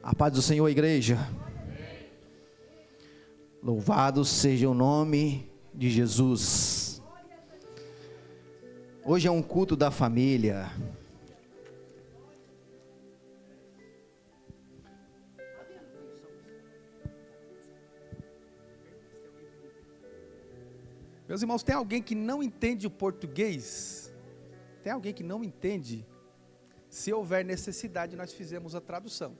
A paz do Senhor, igreja. Louvado seja o nome de Jesus. Hoje é um culto da família. Meus irmãos, tem alguém que não entende o português? Tem alguém que não entende? Se houver necessidade, nós fizemos a tradução.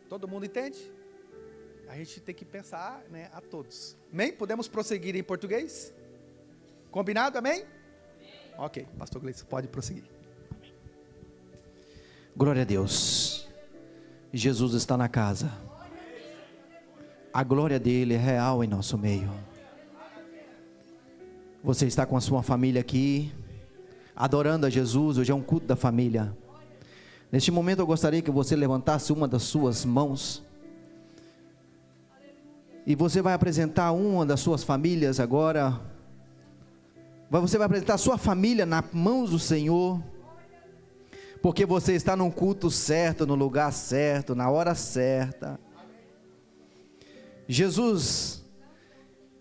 Todo mundo entende? A gente tem que pensar, né, a todos. Amém? Podemos prosseguir em português? Combinado? Amém? Ok, pastor Gleison, pode prosseguir. Glória a Deus. Jesus está na casa. A glória dele é real em nosso meio. Você está com a sua família aqui, adorando a Jesus. Hoje é um culto da família. Neste momento eu gostaria que você levantasse uma das suas mãos. E você vai apresentar uma das suas famílias agora. Você vai apresentar a sua família nas mãos do Senhor. Porque você está num culto certo, no lugar certo, na hora certa. Jesus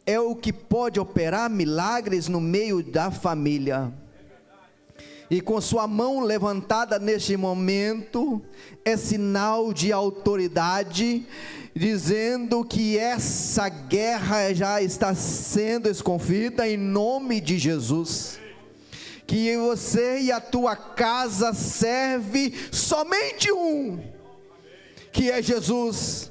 é o que pode operar milagres no meio da família. E com sua mão levantada neste momento, é sinal de autoridade, dizendo que essa guerra já está sendo desconfita em nome de Jesus. Que você e a tua casa serve somente um, que é Jesus.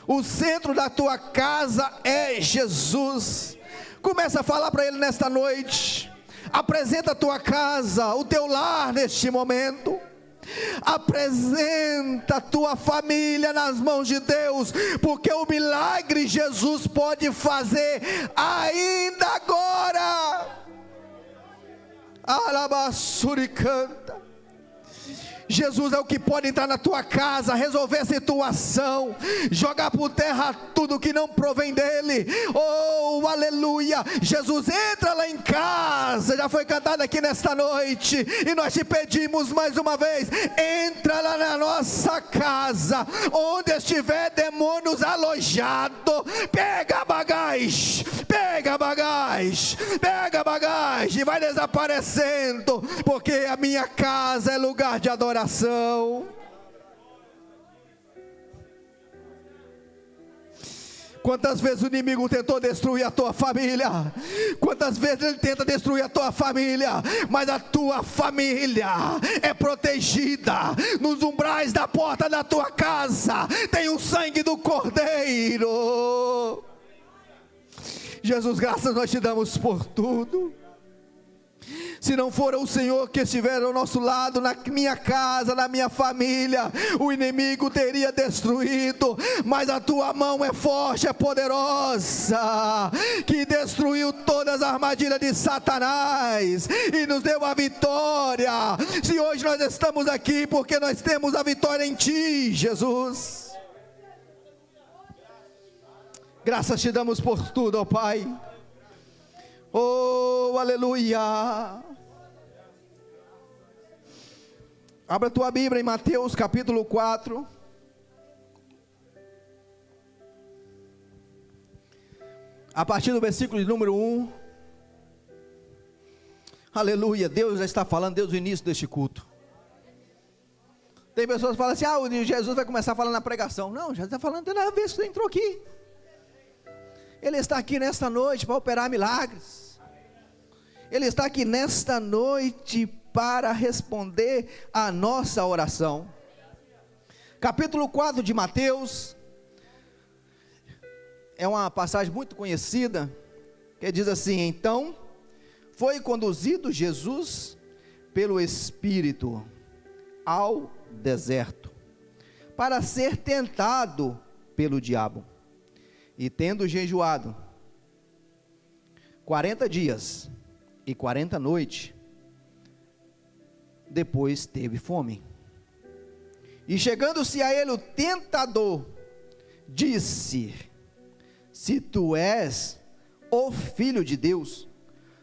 O centro da tua casa é Jesus. Começa a falar para Ele nesta noite. Apresenta a tua casa, o teu lar neste momento. Apresenta a tua família nas mãos de Deus, porque o milagre Jesus pode fazer ainda agora. Alabassuri canta. Jesus é o que pode entrar na tua casa, resolver a situação, jogar por terra tudo que não provém dele. Oh, aleluia. Jesus entra lá em casa. Já foi cantado aqui nesta noite, e nós te pedimos mais uma vez: entra lá na nossa casa, onde estiver demônios alojados. Pega a bagagem, pega a bagagem, pega a bagagem, e vai desaparecendo, porque a minha casa é lugar de adoração. Quantas vezes o inimigo tentou destruir a tua família? Quantas vezes ele tenta destruir a tua família? Mas a tua família é protegida. Nos umbrais da porta da tua casa tem o sangue do Cordeiro. Jesus, graças nós te damos por tudo. Se não for o Senhor que estiver ao nosso lado, na minha casa, na minha família, o inimigo teria destruído. Mas a tua mão é forte, é poderosa, que destruiu todas as armadilhas de Satanás e nos deu a vitória. Se hoje nós estamos aqui, porque nós temos a vitória em ti, Jesus. Graças te damos por tudo, ó Pai. Oh, aleluia. Abra a tua Bíblia em Mateus capítulo 4. A partir do versículo de número 1. Aleluia. Deus já está falando desde o início deste culto. Tem pessoas que falam assim: Jesus vai começar falando na pregação. Não, já está falando desde a vez que você entrou aqui. Ele está aqui nesta noite para operar milagres. Ele está aqui nesta noite para responder a nossa oração. Capítulo 4 de Mateus. É uma passagem muito conhecida, que diz assim: então foi conduzido Jesus pelo Espírito ao deserto, para ser tentado pelo diabo. E tendo jejuado 40 dias e 40 noites, depois teve fome. E chegando-se a ele o tentador, disse: se tu és o Filho de Deus,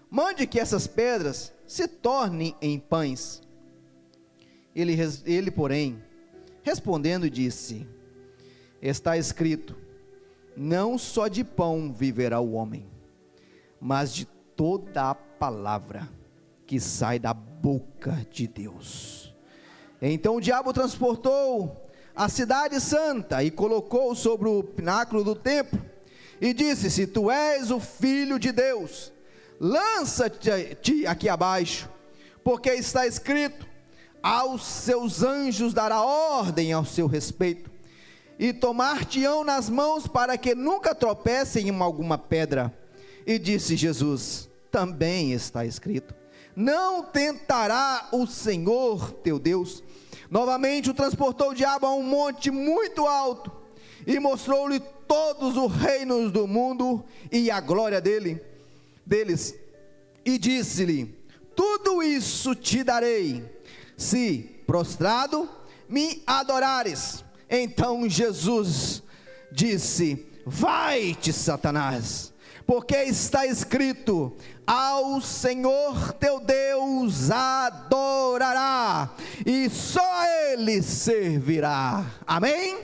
mande que essas pedras se tornem em pães. Ele, porém, Respondendo disse: está escrito, não só de pão viverá o homem, mas de toda a palavra que sai da boca de Deus. Então o diabo transportou a cidade santa e colocou sobre o pináculo do templo, e disse: se tu és o filho de Deus, lança-te aqui abaixo, porque está escrito, aos seus anjos dará ordem ao seu respeito, e tomar-te-ão nas mãos, para que nunca tropecem em alguma pedra. E disse Jesus: também está escrito, não tentará o Senhor teu Deus. Novamente o transportou o diabo a um monte muito alto, e mostrou-lhe todos os reinos do mundo, e a glória deles, e disse-lhe: tudo isso te darei, se prostrado me adorares. Então Jesus disse: vai-te, Satanás, porque está escrito, ao Senhor teu Deus adorará, e só a Ele servirá. Amém?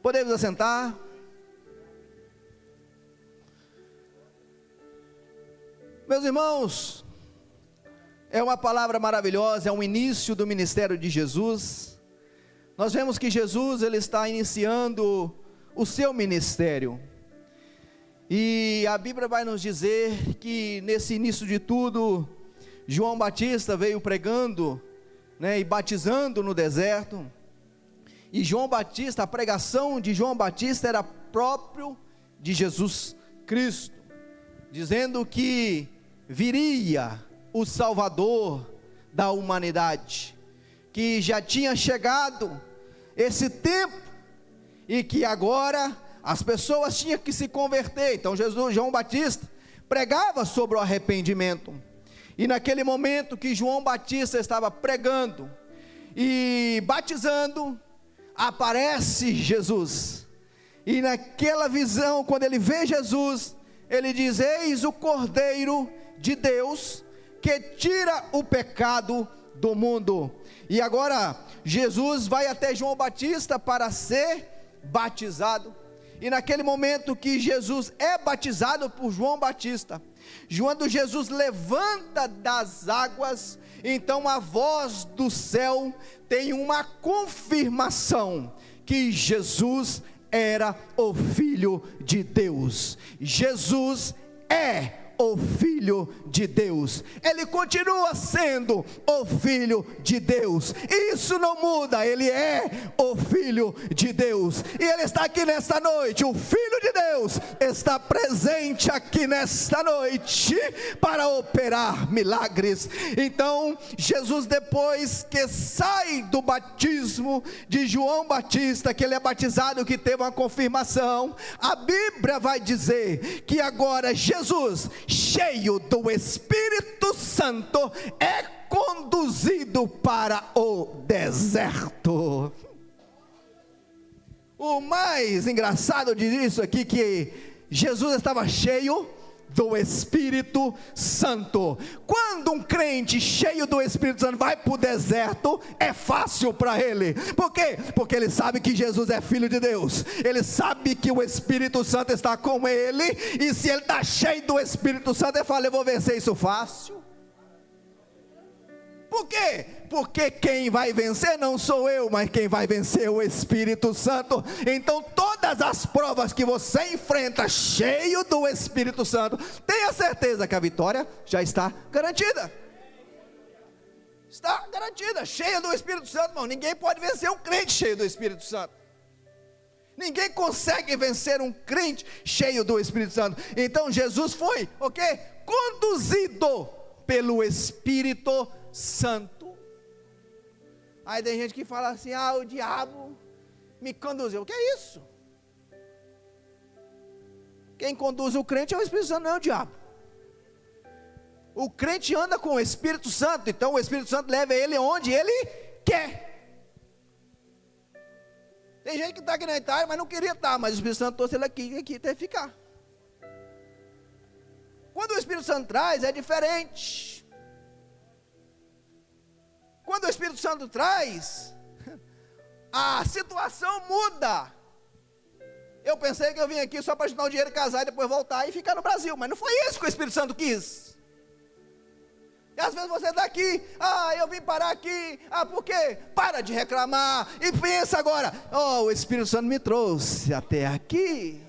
Podemos assentar? Meus irmãos, é uma palavra maravilhosa, é um início do ministério de Jesus. Nós vemos que Jesus, ele está iniciando o seu ministério, e a Bíblia vai nos dizer que nesse início de tudo, João Batista veio pregando, e batizando no deserto. E João Batista, a pregação de João Batista era próprio de Jesus Cristo, dizendo que viria o Salvador da humanidade, que já tinha chegado esse tempo, e que agora as pessoas tinham que se converter. Então João Batista pregava sobre o arrependimento, e naquele momento que João Batista estava pregando e batizando, aparece Jesus, e naquela visão, quando ele vê Jesus, ele diz: eis o Cordeiro de Deus, que tira o pecado do mundo. E agora Jesus vai até João Batista para ser batizado, e naquele momento que Jesus é batizado por João Batista, quando Jesus levanta das águas, então a voz do céu tem uma confirmação que Jesus era o Filho de Deus. Jesus é o Filho de Deus, ele continua sendo o Filho de Deus, isso não muda, ele é o Filho de Deus, e ele está aqui nesta noite. O Filho de Deus está presente aqui nesta noite para operar milagres. Então Jesus, depois que sai do batismo de João Batista, que ele é batizado, que teve uma confirmação, a Bíblia vai dizer que agora Jesus, cheio do Espírito Santo, é conduzido para o deserto. O mais engraçado disso aqui, que Jesus estava cheio do Espírito Santo. Quando um crente cheio do Espírito Santo vai para o deserto, é fácil para ele. Por quê? Porque ele sabe que Jesus é Filho de Deus, ele sabe que o Espírito Santo está com ele, e se ele está cheio do Espírito Santo, ele fala: eu vou vencer isso fácil. Por quê? Porque quem vai vencer não sou eu, mas quem vai vencer é o Espírito Santo. Então todas as provas que você enfrenta cheio do Espírito Santo, tenha certeza que a vitória já está garantida. Está garantida, cheia do Espírito Santo, irmão. Ninguém pode vencer um crente cheio do Espírito Santo. Ninguém consegue vencer um crente cheio do Espírito Santo. Então Jesus foi, conduzido pelo Espírito Santo. Aí tem gente que fala assim: o diabo me conduziu. O que é isso? Quem conduz o crente é o Espírito Santo, não é o diabo. O crente anda com o Espírito Santo, então o Espírito Santo leva ele onde ele quer. Tem gente que está aqui na Itália, mas não queria estar, mas o Espírito Santo trouxe ele aqui até ficar. Quando o Espírito Santo traz, é diferente. Quando o Espírito Santo traz, a situação muda. Eu pensei que eu vim aqui só para juntar o dinheiro, casar e depois voltar e ficar no Brasil, mas não foi isso que o Espírito Santo quis. E às vezes você está aqui, eu vim parar aqui, por quê? Para de reclamar e pensa agora, o Espírito Santo me trouxe até aqui.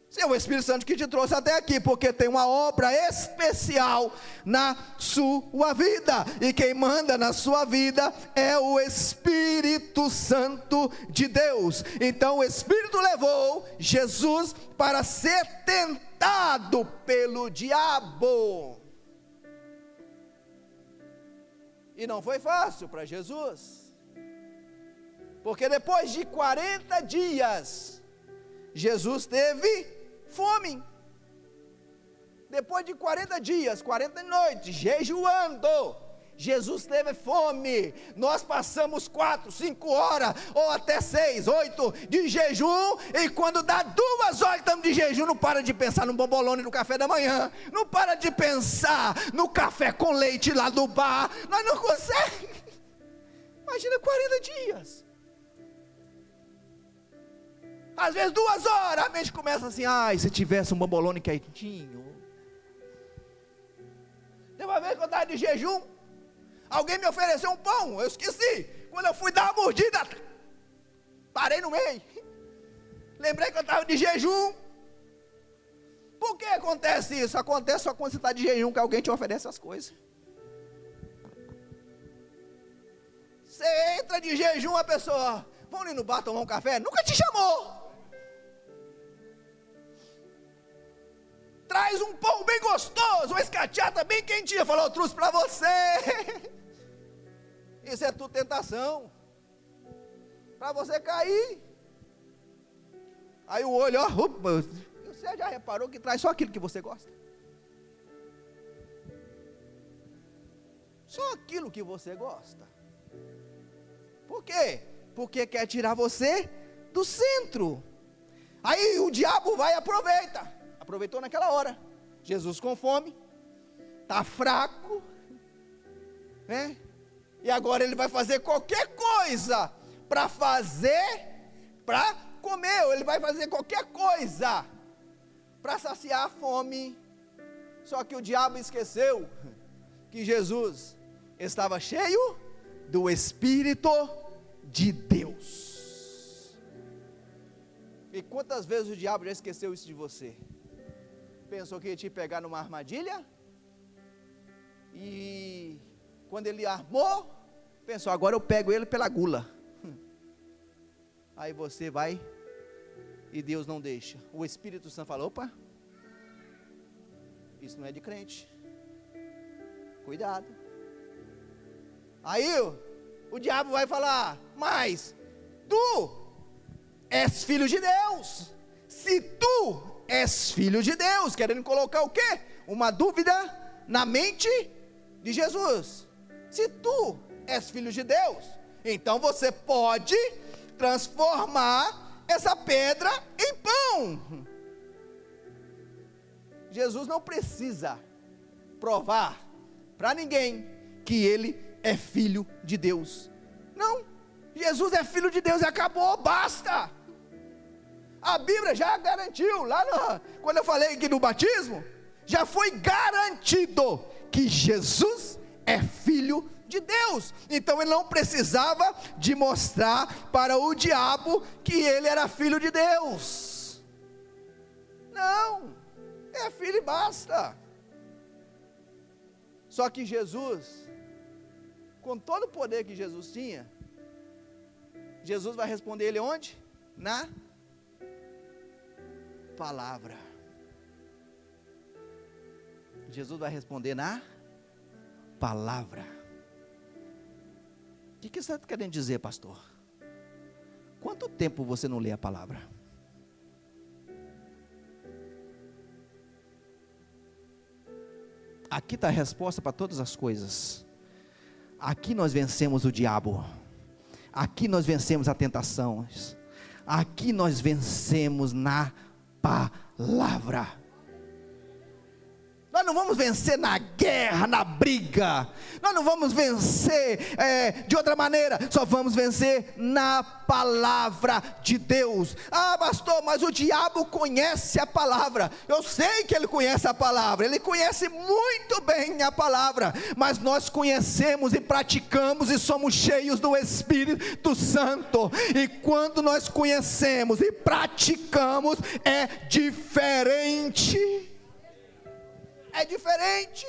Sim, o Espírito Santo que te trouxe até aqui, porque tem uma obra especial na sua vida, e quem manda na sua vida é o Espírito Santo de Deus. Então o Espírito levou Jesus para ser tentado pelo diabo, e não foi fácil para Jesus, porque depois de 40 dias, Jesus teve fome. Depois de 40 dias, 40 noites, jejuando, Jesus teve fome. Nós passamos 4, 5 horas, ou até 6, 8 de jejum, e quando dá 2 horas que estamos de jejum, não para de pensar no bombolone no café da manhã, não para de pensar no café com leite lá do bar, nós não conseguimos. Imagina 40 dias. Às vezes 2 horas, a mente começa assim, se tivesse um bombolone quentinho. Teve uma vez que eu estava de jejum, alguém me ofereceu um pão, eu esqueci. Quando eu fui dar uma mordida, parei no meio. Lembrei que eu estava de jejum. Por que acontece isso? Acontece só quando você está de jejum, que alguém te oferece as coisas. Você entra de jejum, a pessoa, vamos ali no bar tomar um café? Nunca te chamou. Traz um pão bem gostoso, uma escachata bem quentinha, falou, eu trouxe para você. Isso é tudo tentação, para você cair. Aí o olho, você já reparou que traz só aquilo que você gosta? Só aquilo que você gosta. Por quê? Porque quer tirar você do centro. Aí o diabo vai e aproveitou naquela hora. Jesus com fome, está fraco, né? E agora ele vai fazer qualquer coisa para comer, ou ele vai fazer qualquer coisa para saciar a fome. Só que o diabo esqueceu que Jesus estava cheio do Espírito de Deus. E quantas vezes o diabo já esqueceu isso de você? Pensou que ia te pegar numa armadilha, e quando ele armou, pensou, agora eu pego ele pela gula. Aí você vai, e Deus não deixa. O Espírito Santo fala, opa, isso não é de crente, cuidado. Aí o diabo vai falar, mas tu és filho de Deus. Se tu és filho de Deus, querendo colocar o quê? Uma dúvida na mente de Jesus. Se tu és filho de Deus, então você pode transformar essa pedra em pão. Jesus não precisa provar para ninguém que ele é filho de Deus. Não, Jesus é filho de Deus e acabou, basta. A Bíblia já garantiu, quando eu falei aqui do batismo, já foi garantido que Jesus é filho de Deus. Então ele não precisava de mostrar para o diabo que ele era filho de Deus. Não, é filho e basta. Só que Jesus, com todo o poder que Jesus tinha, Jesus vai responder ele onde? Na palavra. Jesus vai responder na palavra. O que você está querendo dizer, pastor? Quanto tempo você não lê a palavra? Aqui está a resposta para todas as coisas. Aqui nós vencemos o diabo. Aqui nós vencemos as tentações. Aqui nós vencemos na palavra. Nós Nós não vamos vencer na guerra, na briga. Nós não vamos vencer de outra maneira. Só vamos vencer na palavra de Deus. Ah, pastor, mas o diabo conhece a palavra. Eu sei que ele conhece a palavra. Ele conhece muito bem a palavra. Mas nós conhecemos e praticamos e somos cheios do Espírito Santo. E quando nós conhecemos e praticamos, é diferente. É diferente.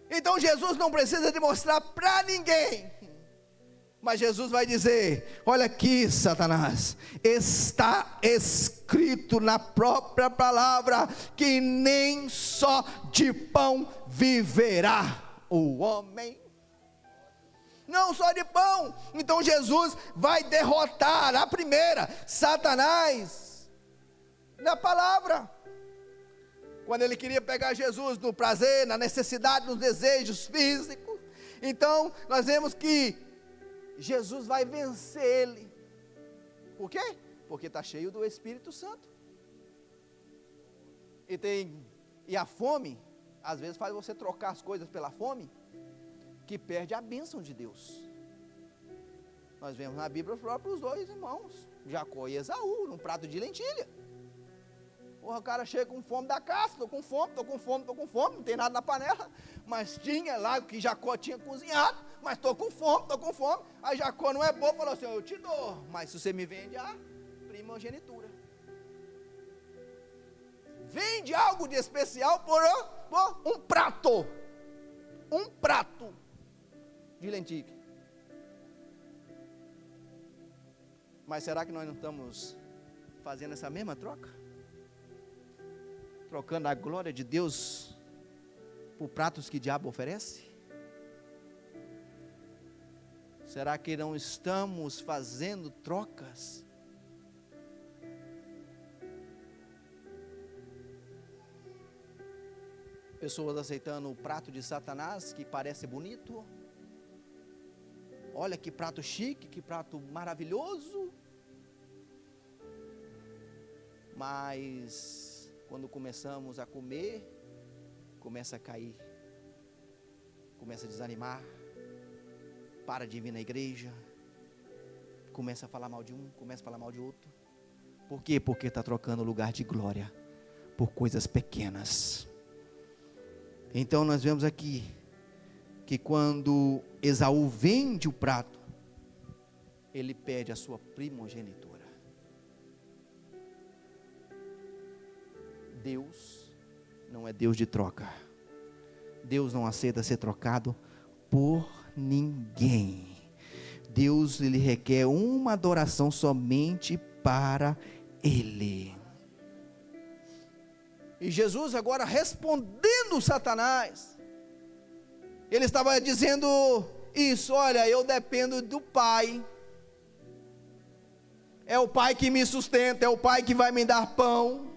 Então Jesus não precisa demonstrar para ninguém, mas Jesus vai dizer: olha aqui, Satanás, está escrito na própria palavra que nem só de pão viverá o homem. Não só de pão. Então Jesus vai derrotar a primeira, Satanás, na palavra. Quando ele queria pegar Jesus no prazer, na necessidade, nos desejos físicos, então nós vemos que Jesus vai vencer ele. Por quê? Porque está cheio do Espírito Santo. E a fome, às vezes faz você trocar as coisas pela fome, que perde a bênção de Deus. Nós vemos na Bíblia os próprios dois irmãos, Jacó e Esaú, num prato de lentilha. O cara chega com fome da caça, estou com fome, não tem nada na panela, mas tinha lá o que Jacó tinha cozinhado, mas estou com fome. Aí Jacó não é bom, falou assim: eu te dou, mas se você me vende a primogenitura. Vende algo de especial por um prato de lentilha. Mas será que nós não estamos fazendo essa mesma troca? Trocando a glória de Deus por pratos que o diabo oferece? Será que não estamos fazendo trocas? Pessoas aceitando o prato de Satanás, que parece bonito. Olha que prato chique, que prato maravilhoso. Mas quando começamos a comer, começa a cair, começa a desanimar, para de vir na igreja, começa a falar mal de um, começa a falar mal de outro. Por quê? Porque está trocando o lugar de glória por coisas pequenas. Então nós vemos aqui que quando Esaú vende o prato, ele perde a sua primogenitura. Deus não é Deus de troca. Deus não aceita ser trocado por ninguém. Deus, ele requer uma adoração somente para Ele. E Jesus agora respondendo Satanás, ele estava dizendo isso: olha, eu dependo do Pai. É o Pai que me sustenta, é o Pai que vai me dar pão.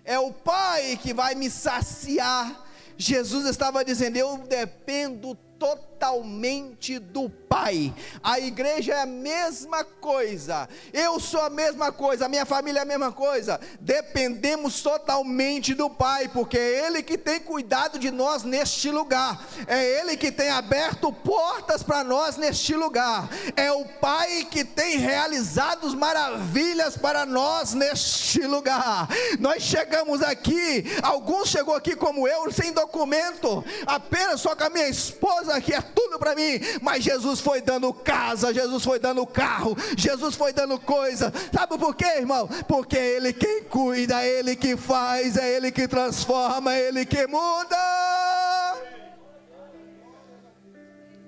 É o Pai que vai me saciar. Jesus estava dizendo: eu dependo totalmente do Pai. A igreja é a mesma coisa, eu sou a mesma coisa, a minha família é a mesma coisa. Dependemos totalmente do Pai, porque é Ele que tem cuidado de nós neste lugar, é Ele que tem aberto portas para nós neste lugar, é o Pai que tem realizado maravilhas para nós neste lugar. Nós chegamos aqui, alguns chegou aqui como eu, sem documento, apenas só com a minha esposa, que é tudo para mim, mas Jesus foi dando casa, Jesus foi dando carro, Jesus foi dando coisa. Sabe por quê, irmão? Porque é Ele quem cuida, é Ele que faz, é Ele que transforma, é Ele que muda.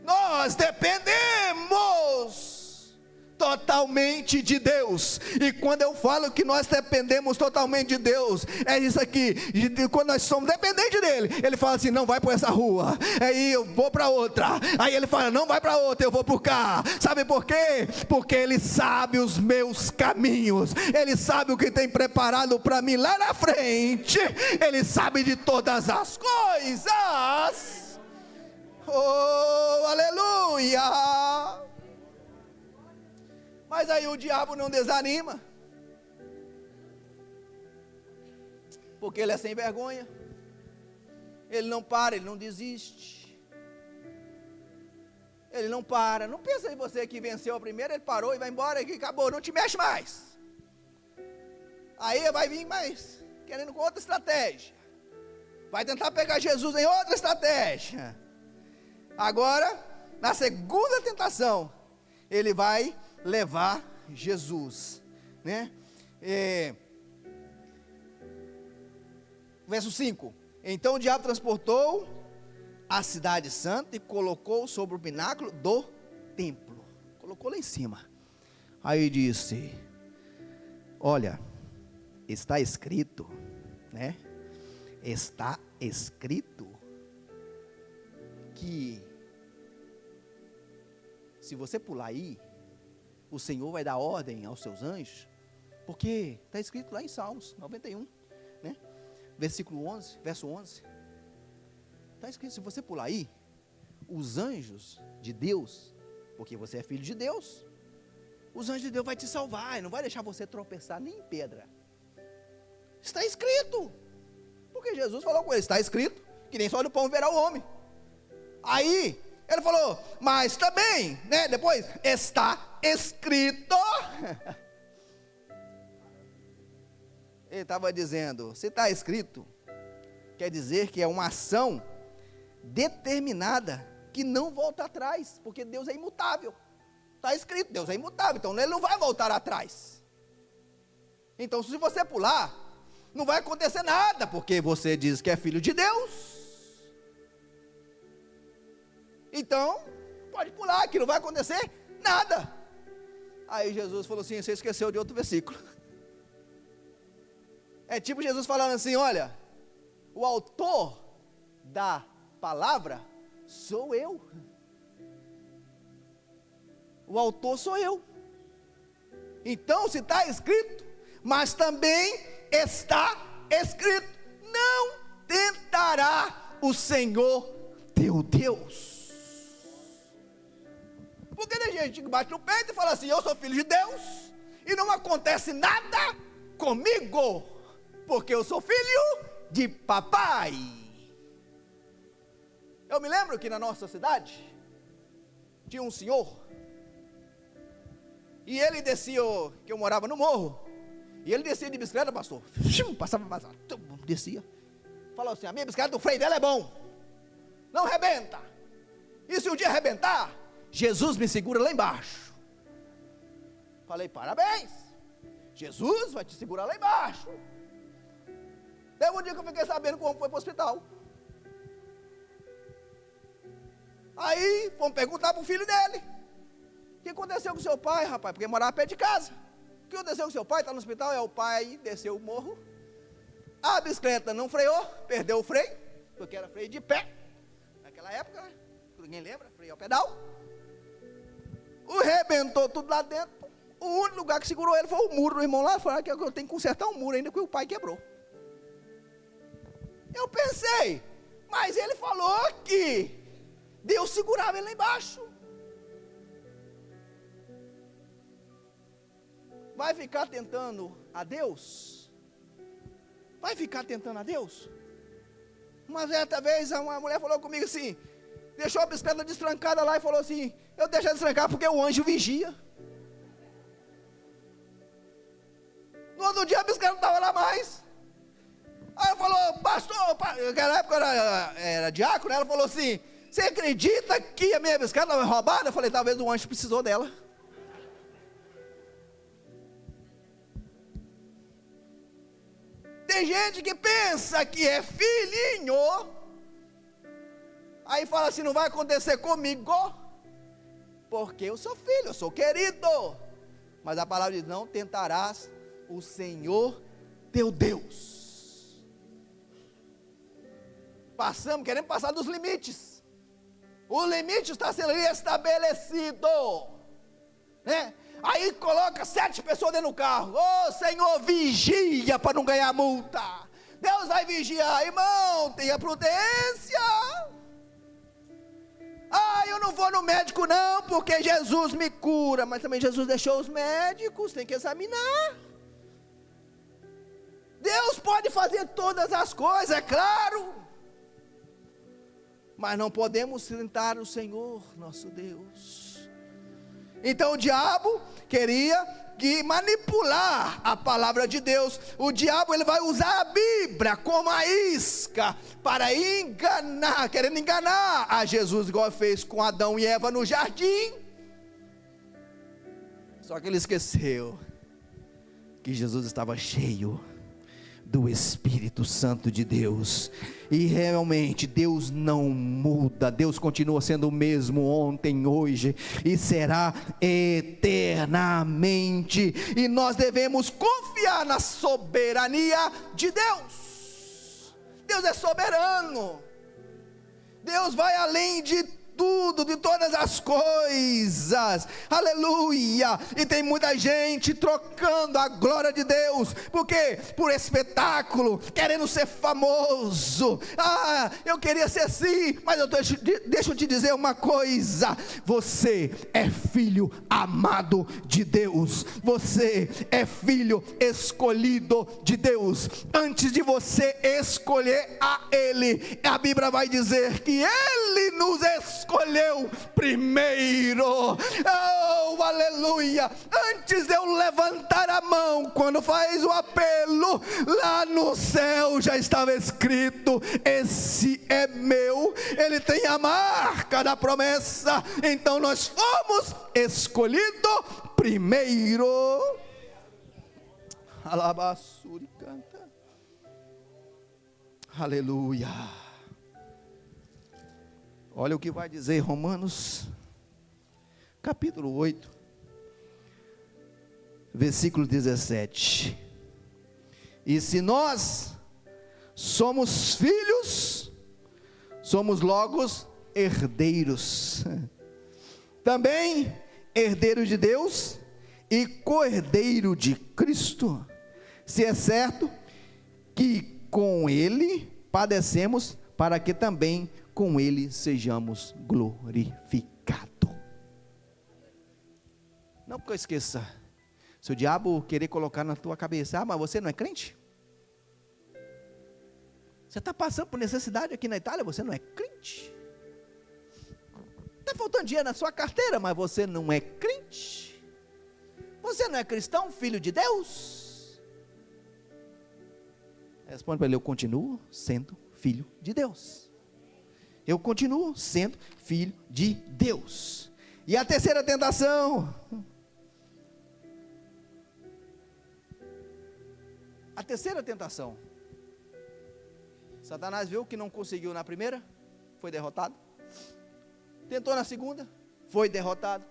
Nós dependemos totalmente de Deus. E quando eu falo que nós dependemos totalmente de Deus, é isso aqui. Quando nós somos dependentes dele, ele fala assim: não vai por essa rua, aí eu vou para outra. Aí ele fala: não vai para outra, eu vou por cá. Sabe por quê? Porque ele sabe os meus caminhos, ele sabe o que tem preparado para mim lá na frente, ele sabe de todas as coisas. Oh, aleluia! Mas aí o diabo não desanima. porque ele é sem vergonha. Ele não para, ele não desiste. Ele não para. Não pensa em você que venceu a primeira, ele parou e vai embora e acabou, não te mexe mais. Aí vai vir mais, querendo com outra estratégia. Vai tentar pegar Jesus em outra estratégia. Agora, na segunda tentação, ele vai levar Jesus, né? Verso 5. Então o diabo transportou a cidade santa e colocou sobre o pináculo do templo. Colocou lá em cima. Aí disse: olha, está escrito, né? Está escrito que se você pular aí, o Senhor vai dar ordem aos seus anjos, porque está escrito lá em Salmos 91, né? Versículo 11, verso 11. Está escrito, se você pular aí, os anjos de Deus, porque você é filho de Deus, os anjos de Deus vai te salvar, e não vai deixar você tropeçar nem em pedra. Está escrito, porque Jesus falou com ele, está escrito, que nem só do pão verá o homem. Aí, ele falou, mas também, né, depois, está escrito. Ele estava dizendo, se está escrito, quer dizer que é uma ação determinada, que não volta atrás, porque Deus é imutável. Está escrito, Deus é imutável, então ele não vai voltar atrás. Então se você pular, não vai acontecer nada, porque você diz que é filho de Deus. Então, pode pular, que não vai acontecer nada. Aí Jesus falou assim, você esqueceu de outro versículo. É tipo Jesus falando assim, olha, o autor da palavra sou eu. O autor sou eu. Então se está escrito, mas também está escrito, não tentará o Senhor teu Deus. Porque tem gente que bate no peito e fala assim, eu sou filho de Deus, e não acontece nada comigo, porque eu sou filho de papai. Eu me lembro que na nossa cidade, tinha um senhor, e ele descia, que eu morava no morro, e ele descia de bicicleta, pastor, passava, descia, falou assim, a minha bicicleta, o freio dela é bom, não arrebenta, e se um dia arrebentar, Jesus me segura lá embaixo. Falei, parabéns, Jesus vai te segurar lá embaixo. Teve um dia que eu fiquei sabendo como foi para o hospital. Aí, fomos perguntar para o filho dele, o que aconteceu com seu pai, rapaz, porque morava perto de casa. O que aconteceu com seu pai, está no hospital, o pai desceu o morro, a bicicleta não freou, perdeu o freio, porque era freio de pé, naquela época, né? Ninguém lembra, freio ao pedal, arrebentou tudo lá dentro, o único lugar que segurou ele foi o muro do irmão lá, falou que eu tenho que consertar um muro ainda, que o pai quebrou. Eu pensei, mas ele falou que Deus segurava ele lá embaixo. Vai ficar tentando a Deus? Vai ficar tentando a Deus? Uma certa vez uma mulher falou comigo assim, deixou a bicicleta destrancada lá e falou assim, eu deixei destrancar porque o anjo vigia. No outro dia a bicicleta não estava lá mais. Aí ela falou, pastor, naquela época era diácono, ela falou assim, você acredita que a minha bicicleta foi roubada? Eu falei, talvez o anjo precisou dela. Tem gente que pensa que é filhinho, aí fala assim, não vai acontecer comigo, porque eu sou filho, eu sou querido. Mas a palavra diz, não tentarás o Senhor teu Deus. Queremos passar dos limites. O limite está sendo estabelecido, né? Aí coloca 7 pessoas dentro do carro. Ô Senhor, vigia para não ganhar multa. Deus vai vigiar, irmão, tenha prudência. Ah, eu não vou no médico não, porque Jesus me cura. Mas também Jesus deixou os médicos, tem que examinar. Deus pode fazer todas as coisas, é claro. Mas não podemos tentar o Senhor, nosso Deus. Então o diabo queria manipular a palavra de Deus. O diabo, ele vai usar a Bíblia como a isca para enganar, querendo enganar a Jesus, igual fez com Adão e Eva no jardim. Só que ele esqueceu que Jesus estava cheio do Espírito Santo de Deus, e realmente Deus não muda, Deus continua sendo o mesmo ontem, hoje e será eternamente, e nós devemos confiar na soberania de Deus. Deus é soberano, Deus vai além de tudo, de todas as coisas, aleluia. E tem muita gente trocando a glória de Deus, porque por espetáculo, querendo ser famoso. Eu queria ser assim, mas deixa eu te dizer uma coisa: você é filho amado de Deus, você é filho escolhido de Deus. Antes de você escolher a Ele, a Bíblia vai dizer que Ele nos escolheu primeiro. Oh, aleluia. Antes de eu levantar a mão, quando faz o apelo, lá no céu já estava escrito: esse é meu. Ele tem a marca da promessa. Então nós fomos escolhidos primeiro. Alabassuri canta. Aleluia. Olha o que vai dizer Romanos, capítulo 8, versículo 17. E se nós somos filhos, somos logo herdeiros, também herdeiros de Deus e co-herdeiro de Cristo, se é certo que com Ele padecemos, para que também com Ele sejamos glorificados. Não porque eu esqueça, se o diabo querer colocar na tua cabeça: mas você não é crente? Você está passando por necessidade aqui na Itália, você não é crente? Está faltando dinheiro na sua carteira, mas você não é crente? Você não é cristão, filho de Deus? Responde para ele: eu continuo sendo filho de Deus. Eu continuo sendo filho de Deus. E a terceira tentação. A terceira tentação. Satanás viu que não conseguiu na primeira, foi derrotado. Tentou na segunda, foi derrotado.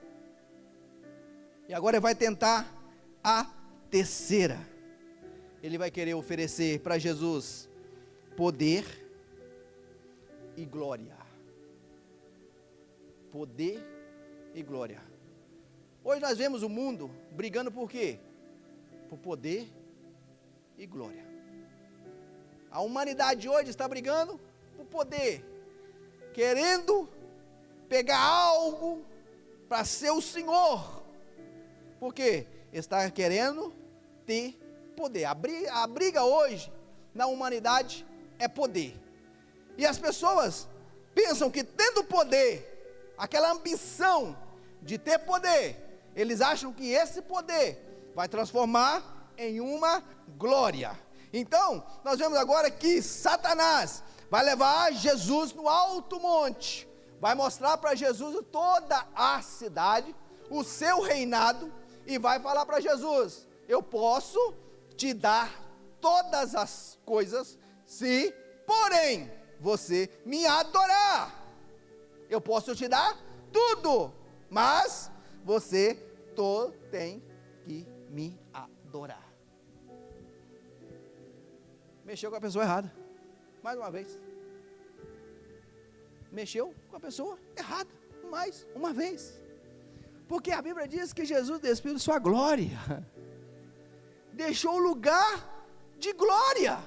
E agora ele vai tentar a terceira. Ele vai querer oferecer para Jesus poder e glória. Poder e glória. Hoje nós vemos o mundo brigando por quê? Por poder e glória. A humanidade hoje está brigando por poder, querendo pegar algo para ser o Senhor. Por quê? Está querendo ter poder. A briga hoje na humanidade é poder. E as pessoas pensam que tendo poder, aquela ambição de ter poder, eles acham que esse poder vai transformar em uma glória. Então, nós vemos agora que Satanás vai levar Jesus no alto monte, vai mostrar para Jesus toda a cidade, o seu reinado, e vai falar para Jesus: eu posso te dar todas as coisas, se, porém, você me adorar. Eu posso te dar tudo, mas você tem que me adorar. Mexeu com a pessoa errada, mais uma vez. Mexeu com a pessoa errada, mais uma vez. Porque a Bíblia diz que Jesus despiu de sua glória, deixou o lugar de glória.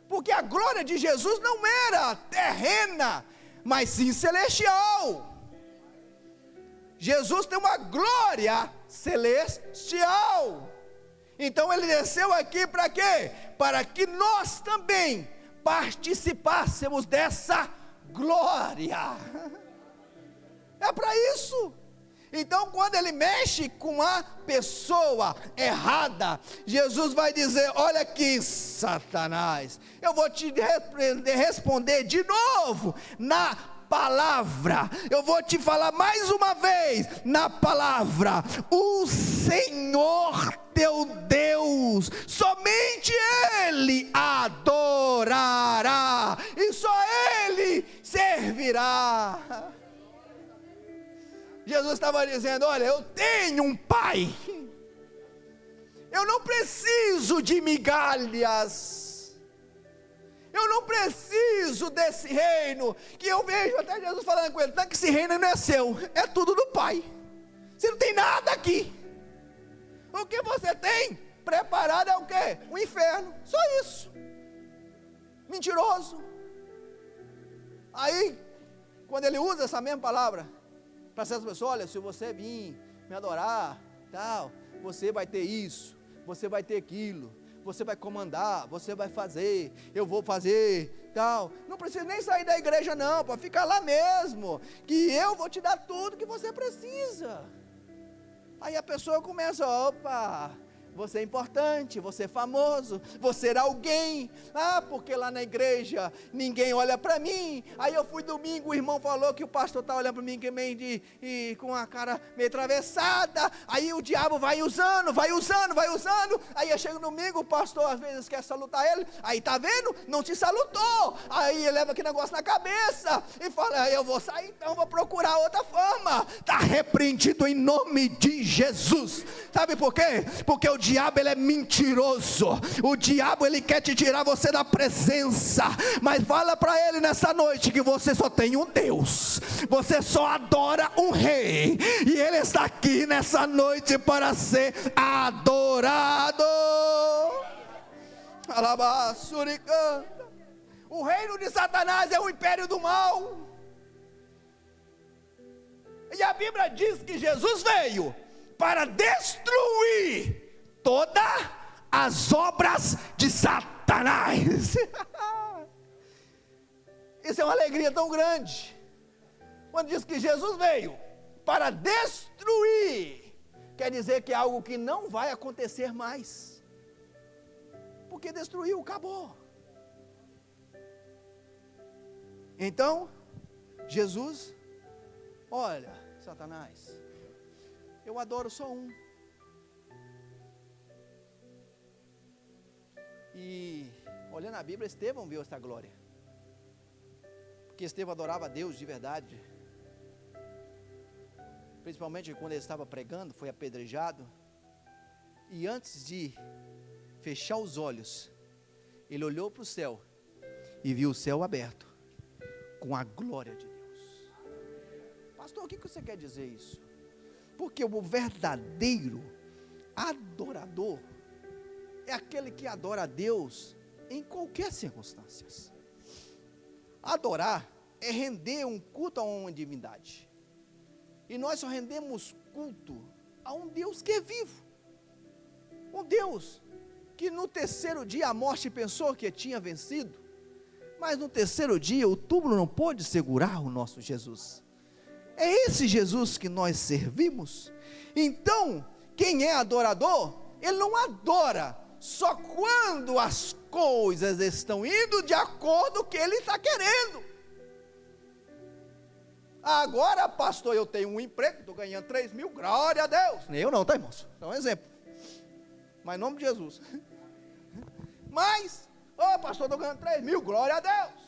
Porque a glória de Jesus não era terrena, mas sim celestial. Jesus tem uma glória celestial. Então ele desceu aqui para quê? Para que nós também participássemos dessa glória. É para isso. Então, quando ele mexe com a pessoa errada, Jesus vai dizer: olha aqui, Satanás, eu vou te responder de novo na palavra. Eu vou te falar mais uma vez na palavra: o Senhor teu Deus, somente Ele adorará, e só Ele servirá. Jesus estava dizendo: olha, eu tenho um pai, eu não preciso de migalhas, eu não preciso desse reino, que eu vejo até Jesus falando com ele: tá, que esse reino não é seu, é tudo do pai, você não tem nada aqui, o que você tem preparado é o quê? O inferno, só isso. Mentiroso. Aí, quando ele usa essa mesma palavra para essas pessoas: olha, se você vir me adorar, tal, você vai ter isso, você vai ter aquilo, você vai comandar, você vai fazer, eu vou fazer, tal. Não precisa nem sair da igreja não, pode ficar lá mesmo, que eu vou te dar tudo que você precisa. Aí a pessoa começa: opa, você é importante, você é famoso, você era alguém. Ah, porque lá na igreja ninguém olha para mim. Aí eu fui domingo, o irmão falou que o pastor está olhando para mim que meio com a cara meio atravessada. Aí o diabo vai usando. Aí eu chego domingo, o pastor às vezes quer salutar ele. Aí tá vendo? Não te salutou. Aí ele leva aquele negócio na cabeça e fala: eu vou sair então, vou procurar outra forma. Está repreendido em nome de Jesus. Sabe por quê? Porque o diabo, ele é mentiroso. O diabo, ele quer te tirar você da presença. Mas fala para ele nessa noite que você só tem um Deus, você só adora um rei, e ele está aqui nessa noite para ser adorado. Alabaçuricanta. O reino de Satanás é o império do mal, e a Bíblia diz que Jesus veio para destruir todas as obras de Satanás. Isso é uma alegria tão grande, quando diz que Jesus veio para destruir, quer dizer que é algo que não vai acontecer mais, porque destruiu, acabou. Então, Jesus: olha, Satanás, eu adoro só um. E olhando a Bíblia, Estevão viu esta glória, porque Estevão adorava a Deus de verdade, principalmente quando ele estava pregando, foi apedrejado, e antes de fechar os olhos, ele olhou para o céu e viu o céu aberto com a glória de Deus. Pastor, o que você quer dizer isso? Porque o verdadeiro adorador é aquele que adora a Deus em qualquer circunstância. Adorar é render um culto a uma divindade, e nós só rendemos culto a um Deus que é vivo, um Deus que no terceiro dia a morte pensou que tinha vencido, mas no terceiro dia o túmulo não pôde segurar o nosso Jesus. É esse Jesus que nós servimos. Então, quem é adorador, ele não adora só quando as coisas estão indo de acordo com o que ele está querendo. Agora, pastor, eu tenho um emprego, estou ganhando 3 mil, glória a Deus. Nem eu não, tá, irmãos? É um exemplo, mas em nome de Jesus. Mas, pastor, estou ganhando 3 mil, glória a Deus.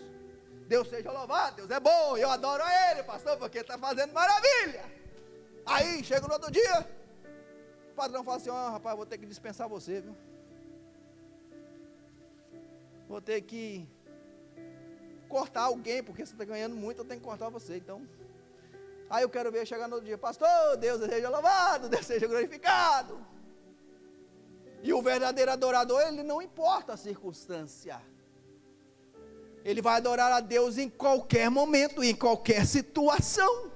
Deus seja louvado, Deus é bom, eu adoro a Ele, pastor, porque Ele está fazendo maravilha. Aí, chega no outro dia, o patrão fala assim: rapaz, vou ter que dispensar você, viu? Vou ter que cortar alguém, porque você está ganhando muito, eu tenho que cortar você. Então, aí eu quero ver chegar no outro dia: pastor, Deus seja louvado, Deus seja glorificado. E o verdadeiro adorador, ele não importa a circunstância, ele vai adorar a Deus em qualquer momento, em qualquer situação.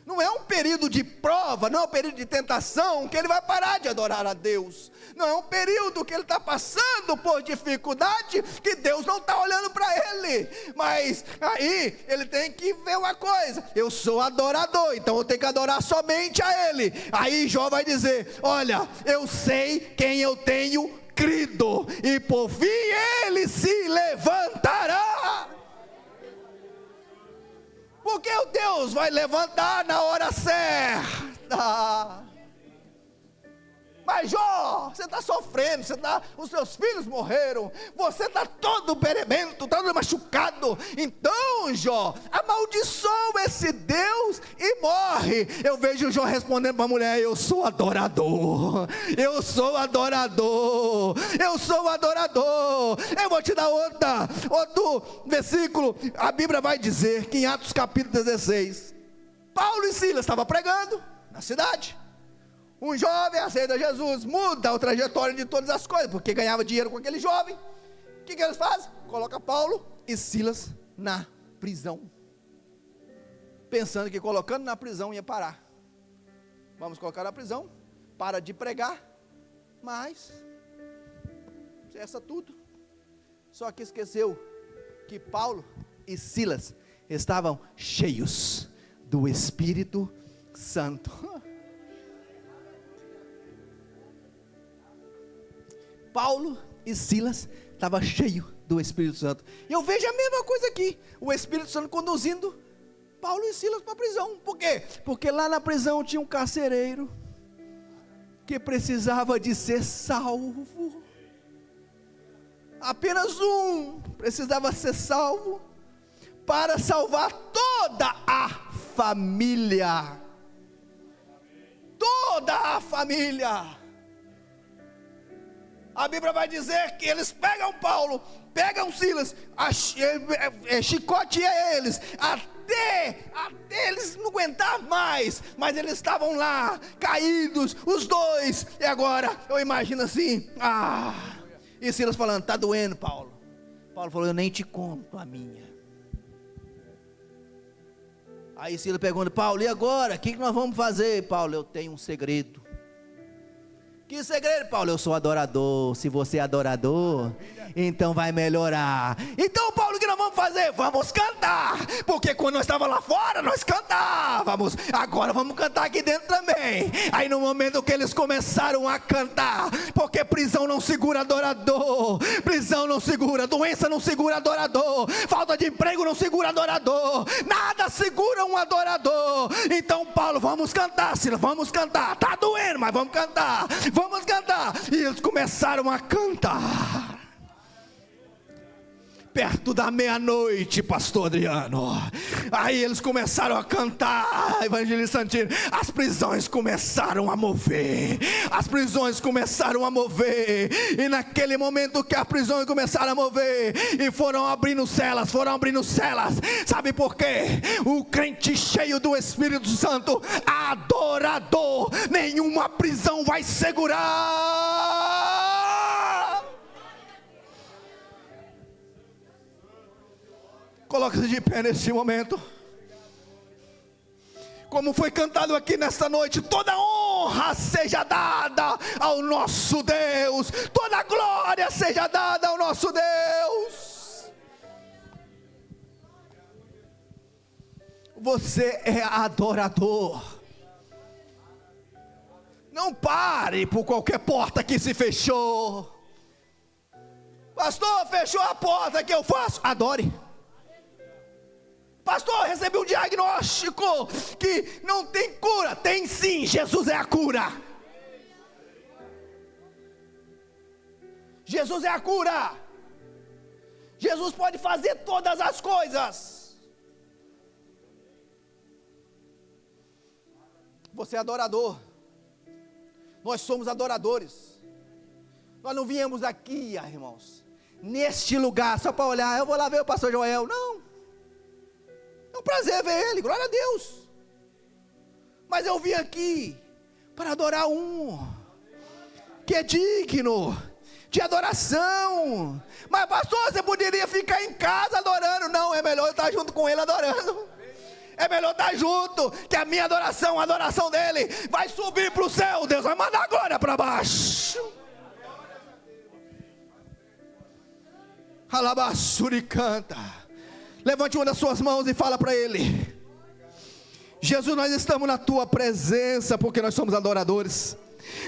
Não é um período de prova, não é um período de tentação que ele vai parar de adorar a Deus. Não é um período que ele está passando por dificuldade, que Deus não está olhando para ele. Mas aí ele tem que ver uma coisa: eu sou adorador, então eu tenho que adorar somente a ele. Aí Jó vai dizer: olha, eu sei quem eu tenho crido, e por fim ele se levantará. Porque o Deus vai levantar na hora certa. Mas Jó, você está sofrendo, os seus filhos morreram, você está todo beremento, todo machucado. Então Jó, amaldiçoa esse Deus e morre. Eu vejo Jó respondendo para a mulher: eu sou adorador, eu sou adorador, eu sou adorador. Eu vou te dar outro versículo. A Bíblia vai dizer que em Atos capítulo 16, Paulo e Silas estavam pregando na cidade. Um jovem aceita Jesus, muda a trajetória de todas as coisas, porque ganhava dinheiro com aquele jovem. O que eles fazem? Coloca Paulo e Silas na prisão, pensando que colocando na prisão ia parar. Vamos colocar na prisão, para de pregar, mas cessa tudo. Só que esqueceu que Paulo e Silas estavam cheios do Espírito Santo. Paulo e Silas estavam cheios do Espírito Santo. E eu vejo a mesma coisa aqui, o Espírito Santo conduzindo Paulo e Silas para a prisão. Por quê? Porque lá na prisão tinha um carcereiro que precisava de ser salvo. Apenas um precisava ser salvo para salvar toda a família. Toda a família. A Bíblia vai dizer que eles pegam Paulo, pegam Silas, chicoteia eles, até eles não aguentar mais, mas eles estavam lá, caídos, os dois. E agora, eu imagino assim, e Silas falando: está doendo, Paulo. Paulo falou: eu nem te conto a minha. Aí Silas pergunta: Paulo, e agora? O que nós vamos fazer? Paulo: eu tenho um segredo. Que segredo, Paulo? Eu sou adorador. Se você é adorador, então vai melhorar. Então, Paulo, o que nós vamos fazer? Vamos cantar. Porque quando nós estávamos lá fora, nós cantávamos. Agora vamos cantar aqui dentro também. Aí no momento que eles começaram a cantar, porque prisão não segura adorador, prisão não segura, doença não segura adorador, falta de emprego não segura adorador, nada segura um adorador. Então, Paulo, vamos cantar, Silas, vamos cantar. Tá doendo, mas vamos cantar. Vamos cantar. E eles começaram a cantar. Perto da meia-noite, pastor Adriano. Aí eles começaram a cantar, evangelista Santino. As prisões começaram a mover. As prisões começaram a mover. E naquele momento que as prisões começaram a mover, e foram abrindo celas, sabe por quê? O crente cheio do Espírito Santo, adorador, nenhuma prisão vai segurar. Coloque-se de pé neste momento. Como foi cantado aqui nesta noite, toda honra seja dada ao nosso Deus, toda glória seja dada ao nosso Deus. Você é adorador. Não pare por qualquer porta que se fechou. Pastor, fechou a porta, que eu faço? Adore. Pastor, recebi um diagnóstico que não tem cura. Tem sim, Jesus é a cura. Jesus é a cura. Jesus pode fazer todas as coisas. Você é adorador. Nós somos adoradores. Nós não viemos aqui, irmãos, neste lugar só para olhar. Eu vou lá ver o pastor Joel. Não. É um prazer ver ele, glória a Deus. Mas eu vim aqui para adorar um que é digno de adoração. Mas pastor, você poderia ficar em casa adorando. Não, é melhor eu estar junto com ele adorando. É melhor estar junto, que a minha adoração, a adoração dele, vai subir para o céu. Deus vai mandar agora para baixo. Alabassuri canta. Levante uma das suas mãos e fala para ele: Jesus, nós estamos na tua presença, porque nós somos adoradores.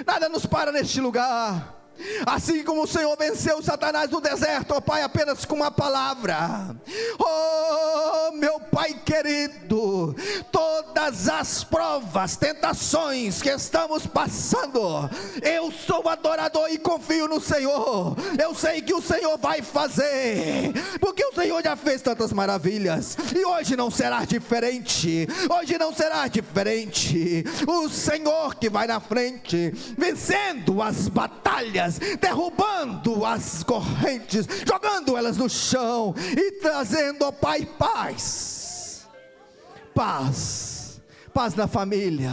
Nada nos para neste lugar. Assim como o Senhor venceu Satanás no deserto, ó Pai, apenas com uma palavra. Oh, meu Pai querido, todas as provas, tentações que estamos passando, eu sou adorador e confio no Senhor. Eu sei que o Senhor vai fazer, porque o Senhor já fez tantas maravilhas, e hoje não será diferente. Hoje não será diferente. O Senhor que vai na frente, vencendo as batalhas, derrubando as correntes, jogando elas no chão e trazendo, ó Pai, paz. Paz. Paz na família.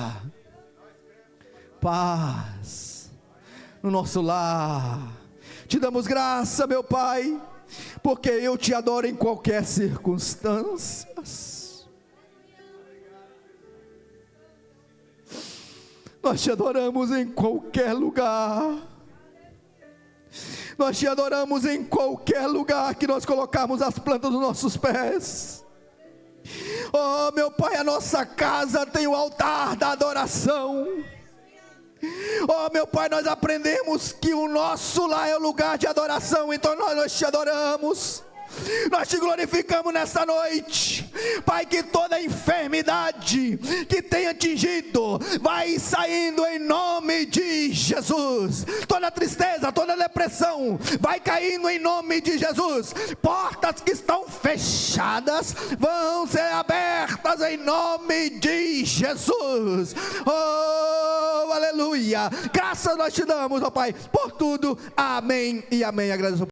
Paz no nosso lar. Te damos graça, meu Pai, porque eu te adoro em qualquer circunstância. Nós te adoramos em qualquer lugar. Nós te adoramos em qualquer lugar que nós colocarmos as plantas dos nossos pés. Oh, meu Pai, a nossa casa tem o altar da adoração. Oh, meu Pai, nós aprendemos que o nosso lar é o lugar de adoração. Então nós te adoramos. Nós te glorificamos nessa noite, Pai, que toda enfermidade que tenha atingido, vai saindo em nome de Jesus. Toda tristeza, toda depressão, vai caindo em nome de Jesus. Portas que estão fechadas, vão ser abertas em nome de Jesus. Oh, aleluia. Graças nós te damos, ó Pai, por tudo. Amém e amém. Agradeço.